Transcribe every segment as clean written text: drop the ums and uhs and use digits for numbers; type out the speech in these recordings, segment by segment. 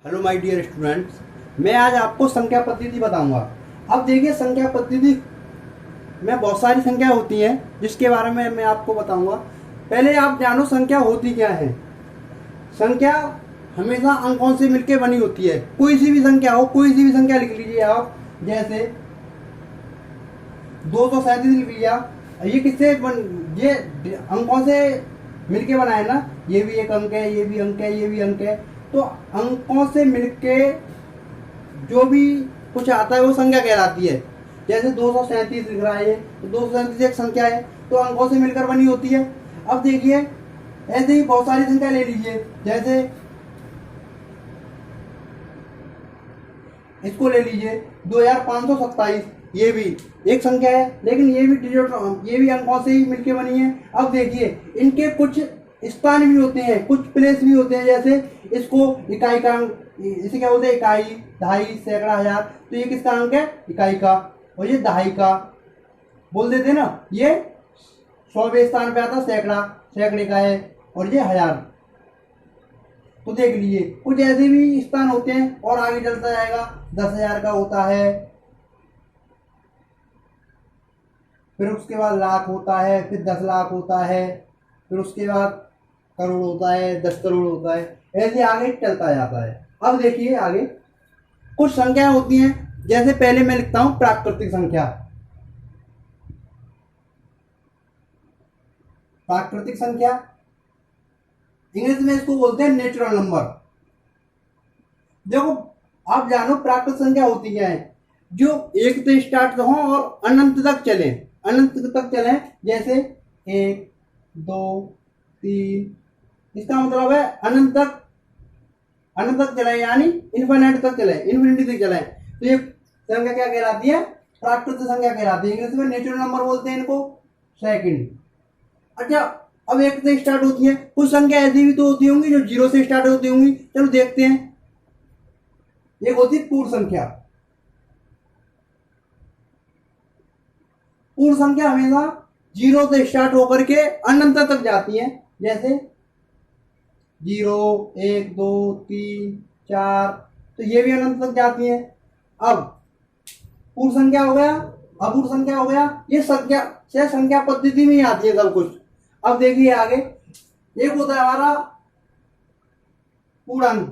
Hello my dear students, मैं आज आपको संख्या पद्धति बताऊंगा। अब देखिए, संख्या पद्धति में बहुत सारी संख्या होती हैं जिसके बारे में मैं आपको बताऊंगा। पहले आप जानो संख्या होती क्या है। संख्या हमेशा अंकों से मिलकर बनी होती है। कोई सी भी संख्या हो, कोई सी भी संख्या लिख लीजिए आप। जैसे 237 लिख लिया। ये किससे ये अंकों से मिलके बना है ना। ये भी एक अंक है, ये भी अंक है, ये भी अंक है। तो अंकों से मिलके जो भी कुछ आता है वो संख्या कहलाती है। जैसे 237 लिख रहा है, तो 237 एक संख्या है, तो अंकों से मिलकर बनी होती है। अब देखिए, ऐसे ही बहुत सारी संख्या ले लीजिए। जैसे इसको ले लीजिए 2527, ये भी एक संख्या है, लेकिन ये भी अंकों से ही मिलके बनी है। अब देखिए, इनके कुछ स्थान भी होते हैं, कुछ प्लेस भी होते हैं। जैसे इसको इकाई का इसे क्या बोलते हैं, इकाई, दहाई, सैकड़ा, हजार। तो ये किसका अंक है? इकाई का। और ये दहाई का बोल देते हैं ना। ये 100वें स्थान पे आता, सैकड़ा सैकड़े का है। और ये हजार। तो देख लीजिए, कुछ ऐसे भी स्थान होते हैं और आगे चलता जाएगा। 10,000 का होता है, फिर उसके बाद लाख होता है, फिर 10 लाख होता है, फिर उसके बाद करोड़ होता है, 10 करोड़ होता है। ऐसे आगे चलता जाता है। अब देखिए आगे कुछ संख्याएं होती हैं। जैसे पहले मैं लिखता हूं प्राकृतिक संख्या। प्राकृतिक संख्या इंग्लिश में इसको बोलते हैं नेचुरल नंबर। देखो, आप जानो प्राकृतिक संख्या होती क्या है। जो एक से स्टार्ट हो और अनंत तक चले, अनंत तक चले। जैसे 1, 2, 3, इसका मतलब है अनंत तक, अनंत तक चले, यानी इन्फिनिटी तक चले, इन्फिनिटी तक चले। तो ये संख्या क्या कहलाती है? प्राकृतिक संख्या कहलाती है। इंग्लिश में नेचुरल नंबर बोलते हैं इनको, सेकंड। अच्छा, अब एक से स्टार्ट होती है। कुछ संख्या ऐसी भी तो होती होंगी जो 0 से स्टार्ट होती होंगी। चलो देखते हैं। एक होती है पूर्ण संख्या। पूर्ण संख्या हमेशा 0 से स्टार्ट होकर के अनंत तक जाती है। जैसे 0, 1, 2, 3, 4, तो ये भी अनंत तक जाती है। अब पूर्ण संख्या हो गया, अपूर्ण संख्या हो गया। ये संख्या पद्धति में ही आती है सब कुछ। अब देखिए आगे, एक होता है हमारा पूर्णांक।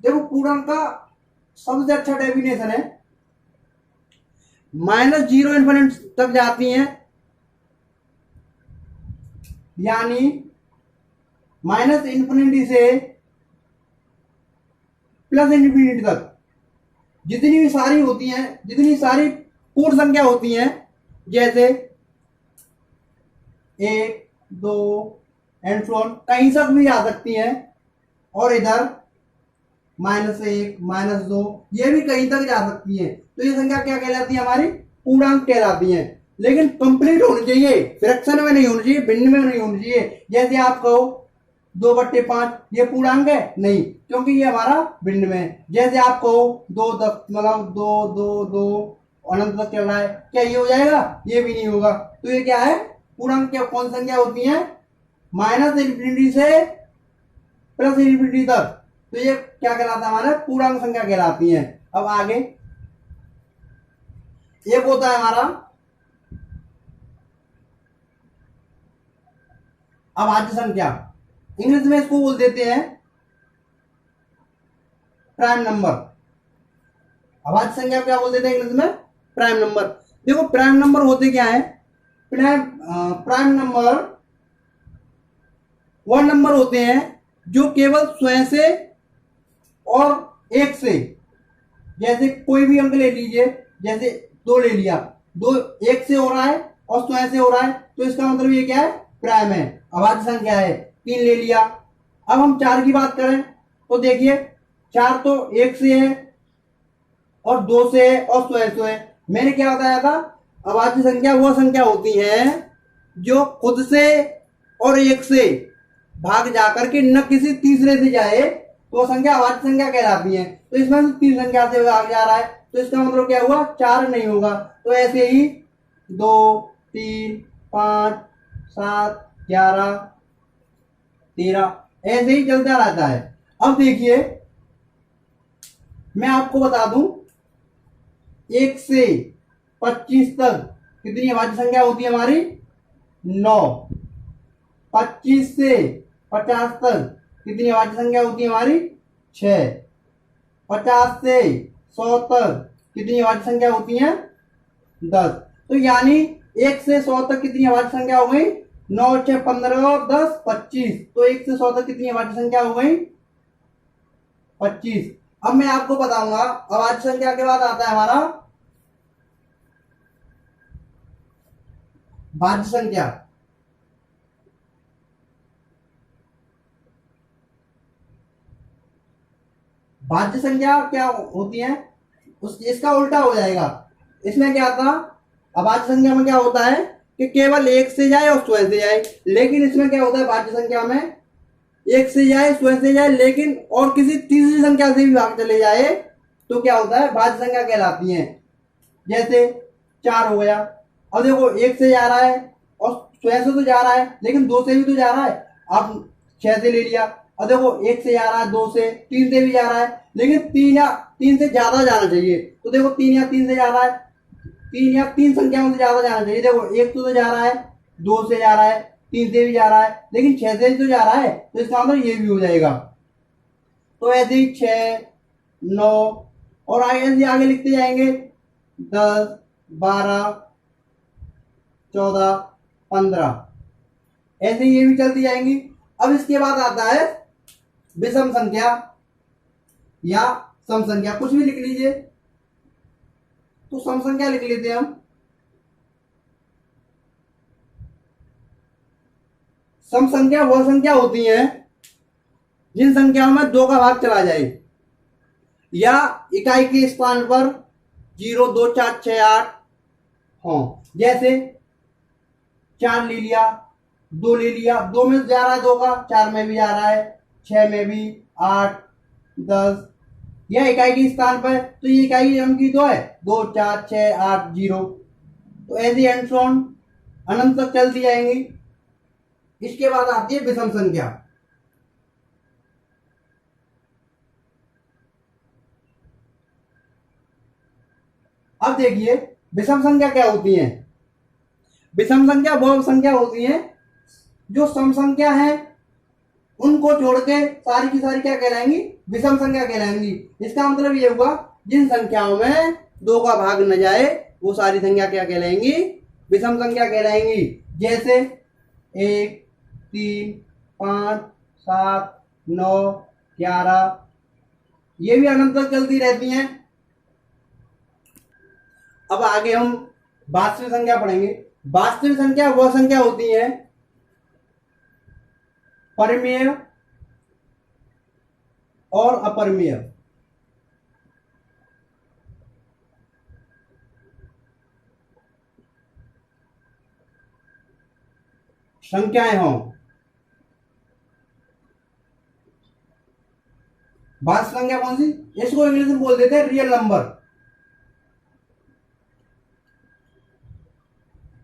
देखो, पूर्णांक का सबसे अच्छा डेफिनेशन है -0 इन्फिनिटी तक जाती हैं, यानी -इन्फिनिटी से +इन्फिनिटी तक जितनी भी सारी होती हैं, जितनी सारी पूर्ण संख्या होती हैं। जैसे 1, 2 एंड सो ऑन, कहीं तक भी आ सकती हैं। और इधर -1, -2, ये भी कहीं तक जा सकती है। तो ये संख्या क्या कहलाती है? हमारी पूर्णांक कहलाती है। लेकिन कंप्लीट होनी चाहिए, फ्रैक्शन में नहीं होनी चाहिए, भिन्न में नहीं होनी चाहिए। जैसे आप कहो 2/5, ये पूर्णांक है? नहीं, क्योंकि ये हमारा भिन्न में है। जैसे आप कहो 2 अनंत तक चल रहा है, क्या ये हो जाएगा? ये भी नहीं होगा। तो ये क्या है? पूर्णांक क्या कौन संख्या होती है? -इन्फिनिटी से +इन्फिनिटी तक। तो ये क्या कहलाता है? हमारा पूर्णांक संख्या कहलाती है। अब आगे एक होता है हमारा अभाज्य संख्या। इंग्लिश में इसको बोल देते हैं प्राइम नंबर। अभाज्य संख्या क्या बोल देते हैं इंग्लिश में? Prime number. देखो, प्राइम नंबर होते क्या है? प्राइम नंबर वह नंबर होते हैं जो केवल स्वयं से और एक से, जैसे कोई भी अंक ले लीजिए। जैसे 2 ले लिया, 2 एक से हो रहा है और स्वयं से हो रहा है, तो इसका मतलब ये क्या है? प्राइम है, अभाज्य संख्या है। 3 ले लिया। अब हम 4 की बात करें तो देखिए, 4 तो एक से है और 2 से है और स्वयं से है। मैंने क्या बताया था? अभाज्य संख्या वह संख्या होती है जो खुद से और एक से भाग जाकर के न किसी तीसरे से जाए, तो संख्या अभाज्य संख्या कहलाती है। तो इसमें से 3 संख्या से भाग जा रहा है, तो इसका मतलब क्या हुआ? 4 नहीं होगा। तो ऐसे ही 2, 3, 5, 7, 11, 13 ऐसे ही चलता रहता है। अब देखिए मैं आपको बता दूं 1 से 25 तक कितनी अभाज्य संख्या होती है हमारी 9। 25 से 50 तक कितनी अभाज्य संख्या होती है हमारी 6। 50 से 100 तक कितनी अभाज्य संख्या होती है 10। तो यानी 1 से 100 तक कितनी अभाज्य संख्या हो गई 9 6 15 और 10 25। तो 1 से 100 तक कितनी अभाज्य संख्या हो गई 25। अब मैं आपको बताऊंगा अभाज्य संख्या के बाद आता है हमारा भाज्य संख्या। भाज्य संख्या क्या होती है इसका उल्टा हो जाएगा। इसमें क्या था अभाज्य संख्या में क्या होता है कि केवल 1 से जाए और स्वयं से जाए, लेकिन इसमें क्या होता है भाज्य संख्या में 1 से जाए स्वयं से जाए लेकिन और किसी तीसरी संख्या से भी भाग चले जाए तो क्या होता है भाज्य संख्या कहलाती है। जैसे 4 हो गया, अब देखो 1 से जा रहा है और स्वयं से तो जा रहा है लेकिन 2 से भी तो जा रहा है। अब 6 से ले लिया, अब देखो 1 से जा रहा है 2 से 3 से भी जा रहा है लेकिन 3 से ज्यादा जाना चाहिए। तो देखो 3 या 3 से जा रहा है, 3 या 3 संख्याओं से ज्यादा जाना चाहिए। देखो 1 तो जा रहा है 2 से जा रहा है 3 से भी जा रहा है लेकिन 6 से तो जा रहा है, तो इसका मतलब ये भी हो जाएगा। तो ऐसे ही 6 9 और ऐसे आगे लिखते जाएंगे 10 12 14 15 ऐसे ये भी चलती जाएंगी। अब इसके बाद आता है विषम संख्या या सम संख्या, कुछ भी लिख लीजिए। तो सम संख्या लिख लेते हैं हम। सम संख्या वह संख्या होती है जिन संख्याओं में 2 का भाग चला जाए या इकाई के स्थान पर 0 2 4 6 8 हो। जैसे 4 ले लिया 2 ले लिया, 2 में जा रहा है 2 का, 4 में भी जा रहा है, 6 में भी, 8 10 यह इकाई के स्थान पर। तो ये इकाई की 2 है 2 4 6 8 0। तो ऐसे एंड सो ऑन अनंत तक चलती जाएंगी। इसके बाद आती है विषम संख्या। अब देखिए विषम संख्या क्या होती है। विषम संख्या वह संख्या होती है जो सम संख्या है उनको छोड़ के सारी की सारी क्या कहलाएंगी विषम संख्या कहलाएंगी। इसका मतलब ये होगा जिन संख्याओं में 2 का भाग न जाए वो सारी संख्या क्या कहलाएंगी विषम संख्या कहलाएंगी। जैसे 1 3 5 7 9 11 ये भी अनंत तक चलती रहती हैं। अब आगे हम वास्तविक संख्या पढ़ेंगे। वास्तविक संख्या वह संख्या होती है परिमेय और अपरिमेय। संख्याएं हों। वास्तविक संख्या कौन सी, इसको इंग्लिश में बोल देते हैं रियल नंबर।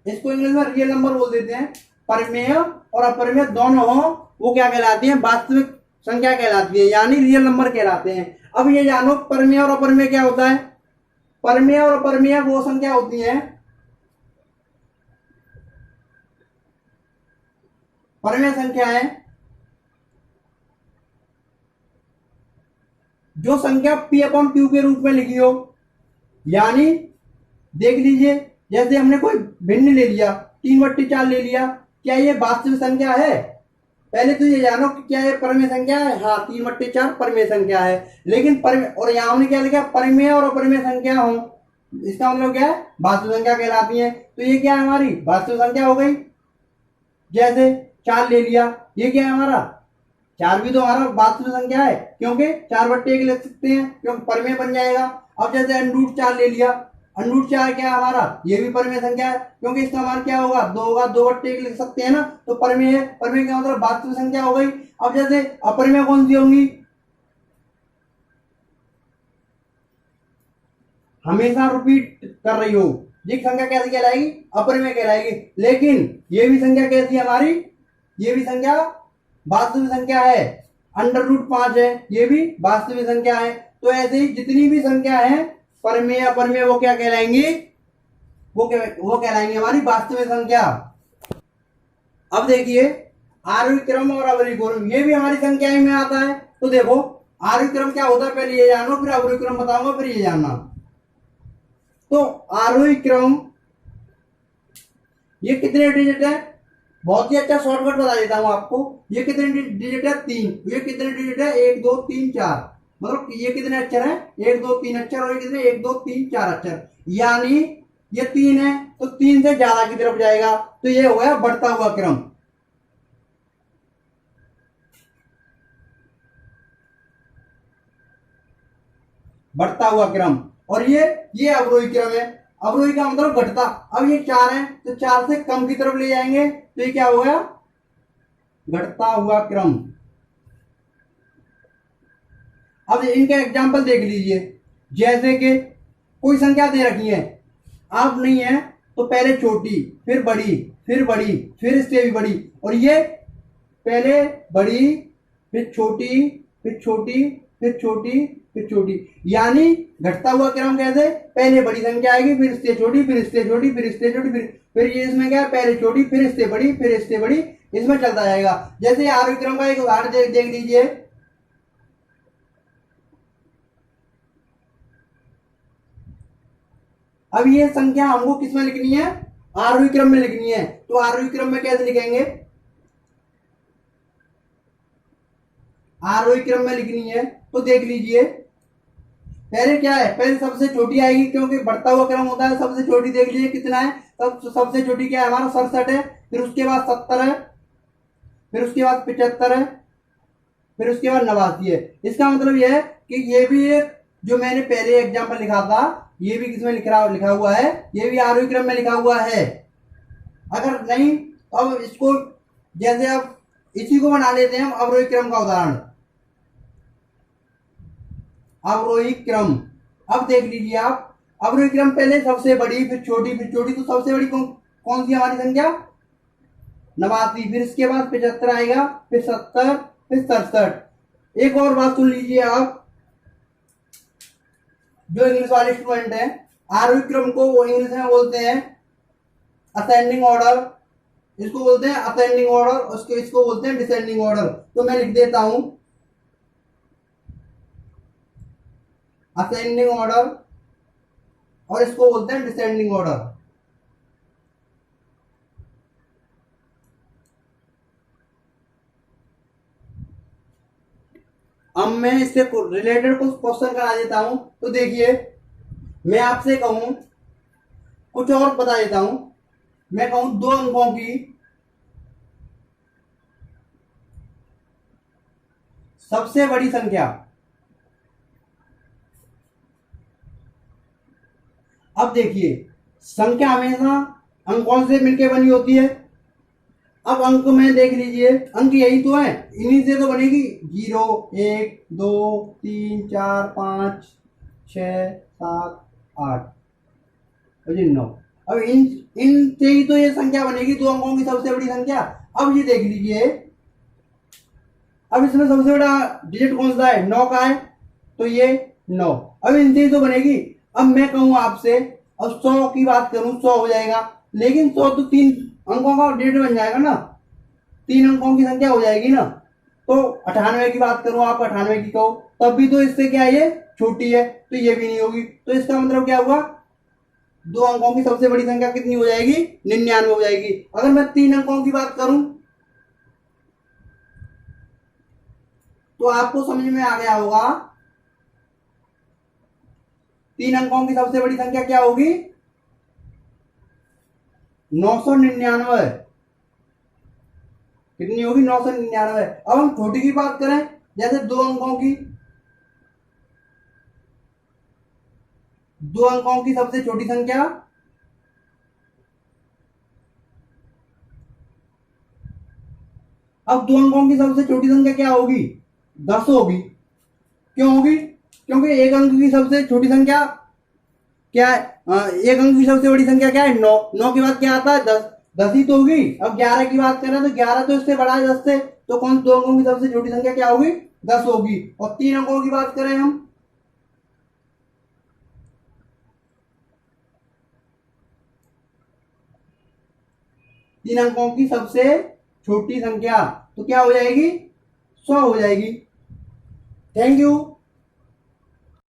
इसको इंग्लिश में रियल नंबर बोल देते हैं। परिमेय और अपरिमेय दोनों हो वो क्या कहलाती हैं वास्तविक संख्या कहलाती है, यानी रियल नंबर कहलाते हैं। अब ये जानो परिमेय और अपरिमेय क्या होता है। परिमेय और अपरिमेय वो संख्या होती है, परिमेय संख्या है जो संख्या P/Q के रूप में लिखी हो। यानी देख लीजिए जैसे हमने कोई भिन्न ले लिया 3/4 ले लिया, क्या ये वास्तविक संख्या है। पहले तो ये जानो कि क्या ये परिमेय संख्या है। हाँ 3/4 परिमेय संख्या है, लेकिन और यहाँ हमने क्या लिखा परिमेय और अपरिमेय संख्या हो, इसका मतलब क्या है वास्तविक संख्या कहलाती है। तो ये क्या है हमारी वास्तविक संख्या हो गई। जैसे 4 ले लिया, ये क्या है हमारा 4 भी तो हमारा वास्तविक संख्या है क्योंकि 4/1 लिख सकते हैं क्योंकि परिमेय बन जाएगा। अब जैसे √4 ले लिया, √4 क्या है हमारा ये भी परिमेय संख्या है क्योंकि इसका मान क्या होगा 2 होगा, 2/1 लिख सकते हैं ना, तो परिमेय है। परिमेय का मतलब वास्तविक संख्या हो गई। अब जैसे अपरिमेय कौन सी होंगी, हमेशा रिपीट कर रही हो ये संख्या कैसे कहलाएगी अपरिमेय कहलाएगी। लेकिन ये भी संख्या कैसी है हमारी, ये भी संख्या वास्तविक संख्या है, √5 है, ये भी वास्तविक संख्या है। तो ऐसे ही जितनी भी संख्या है परमेय अपरमेय वो क्या कहलाएंगी, वो कहलाएंगे हमारी वास्तविक संख्या। अब देखिए आरोही क्रम और अवरोही क्रम, ये भी हमारी संख्या ही में आता है। तो देखो आरोही क्रम क्या होता है पहले ये जानो, फिर अवरोही क्रम बताऊंगा, फिर ये जानना। तो आरोही क्रम ये कितने डिजिट है, बहुत ही अच्छा शॉर्टकट बता देता हूं आपको। ये कितने डिजिट है, 3। ये कितने डिजिट है, 1 2 3 4, मतलब ये कितने अक्षर है, 1 2 3 अक्षर, और ये कितने 1 2 3 4 अक्षर, यानी ये 3 है तो 3 से ज्यादा की तरफ जाएगा, तो ये हो गया बढ़ता हुआ क्रम। बढ़ता हुआ क्रम। और ये अवरोही क्रम है, अवरोही का मतलब घटता। अब ये 4 है तो 4 से कम की तरफ ले जाएंगे, तो ये क्या हो गया, घटता हुआ क्रम। अब इनका एग्जाम्पल देख लीजिए, जैसे कि कोई संख्या दे रखी है, आप नहीं है तो पहले छोटी, फिर बड़ी, फिर बड़ी, फिर इससे भी बड़ी, और ये पहले बड़ी, फिर छोटी, फिर छोटी, फिर छोटी, फिर छोटी, यानी घटता हुआ क्रम कैसे, पहले बड़ी संख्या आएगी, फिर इससे छोटी, फिर इससे छोटी, फिर इससे छोटी, फिर ये इसमें क्या है, पहले छोटी, फिर इससे बड़ी, फिर इससे बड़ी, इसमें चलता जाएगा। जैसे आरोही क्रम का एक उदाहरण देख लीजिए। अब ये संख्या हमको किस में लिखनी है, आरोही क्रम में लिखनी है। तो आरोही क्रम में कैसे लिखेंगे, आरोही क्रम में लिखनी है तो देख लीजिए, पहले क्या है, पहले सबसे छोटी आएगी, क्योंकि बढ़ता हुआ क्रम होता है। सबसे छोटी देख लीजिए कितना है, तब सबसे छोटी क्या है हमारा 67 है, फिर उसके बाद 70 है, फिर उसके बाद 75 है, फिर उसके बाद 89 है। इसका मतलब यह है कि ये भी एक जो मैंने पहले एग्जाम्पल लिखा था, ये भी किसमें लिखा हुआ है, ये भी आरोही क्रम में लिखा हुआ है। अगर नहीं अब इसको, जैसे अब इसी को बना लेते हैं हम अवरोही क्रम का उदाहरण, अवरोही क्रम। अब देख लीजिए आप, अवरोही क्रम पहले सबसे बड़ी, फिर छोटी, फिर छोटी, तो सबसे बड़ी कौन सी हमारी संख्या, 89, फिर इसके बाद 75 आएगा, फिर 70, फिर 67। एक और बात सुन लीजिए आप, जो इंग्लिश वाले स्टूडेंट हैं, आरोही क्रम को वो इंग्लिश में बोलते हैं असेंडिंग ऑर्डर, इसको बोलते हैं असेंडिंग ऑर्डर, इसको बोलते हैं डिसेंडिंग ऑर्डर। तो मैं लिख देता हूं असेंडिंग ऑर्डर, और इसको बोलते हैं डिसेंडिंग ऑर्डर। अब मैं इससे रिलेटेड कुछ क्वेश्चन करा देता हूं। तो देखिए मैं आपसे कहूं, कुछ और बता देता हूं, मैं कहूं 2 अंकों की सबसे बड़ी संख्या। अब देखिए संख्या हमेशा अंकों से मिलकर बनी होती है। अब अंक में देख लीजिए, अंक यही तो है, इन्हीं से तो बनेगी। 0 1 2 3 4 5 6 7 8 और 9। अब इन से ही तो ये संख्या बनेगी, 2 अंकों की सबसे बड़ी संख्या। अब ये देख लीजिए, अब इसमें सबसे बड़ा डिजिट कौन सा है, 9 का है, तो ये 9। अब इनसे ही तो बनेगी। अब मैं कहूं आपसे, अब 100 की बात करूं, 100 हो जाएगा, लेकिन 100 तो 3 अंकों का डिजिट बन जाएगा ना, 3 अंकों की संख्या हो जाएगी ना। तो 98 की बात करूं, आप 98 की कहो, तब भी तो इससे क्या है, ये छोटी है, तो ये भी नहीं होगी। तो इसका मतलब क्या हुआ, 2 अंकों की सबसे बड़ी संख्या कितनी हो जाएगी, 99 हो जाएगी। अगर मैं 3 अंकों की बात करूं तो आपको समझ में आ गया होगा, 3 अंकों की सबसे बड़ी संख्या क्या होगी, 999। कितनी होगी, 999। अब हम छोटी की बात करें, जैसे 2 अंकों की, 2 अंकों की सबसे छोटी संख्या, अब 2 अंकों की सबसे छोटी संख्या क्या होगी, 10 होगी। क्यों होगी, क्योंकि एक अंक की सबसे छोटी संख्या क्या है, एक अंक की सबसे बड़ी संख्या क्या है, 9। 9 के बाद क्या आता है, 10, 10 ही तो होगी। अब 11 की बात करें तो 11 तो इससे बड़ा है 10 से, तो कौन दो अंकों की सबसे छोटी संख्या क्या होगी? 10 होगी। और 3 अंकों की बात करें हम, तीन अंकों की सबसे छोटी संख्या तो क्या हो जाएगी? 100 हो जाएगी। Thank you.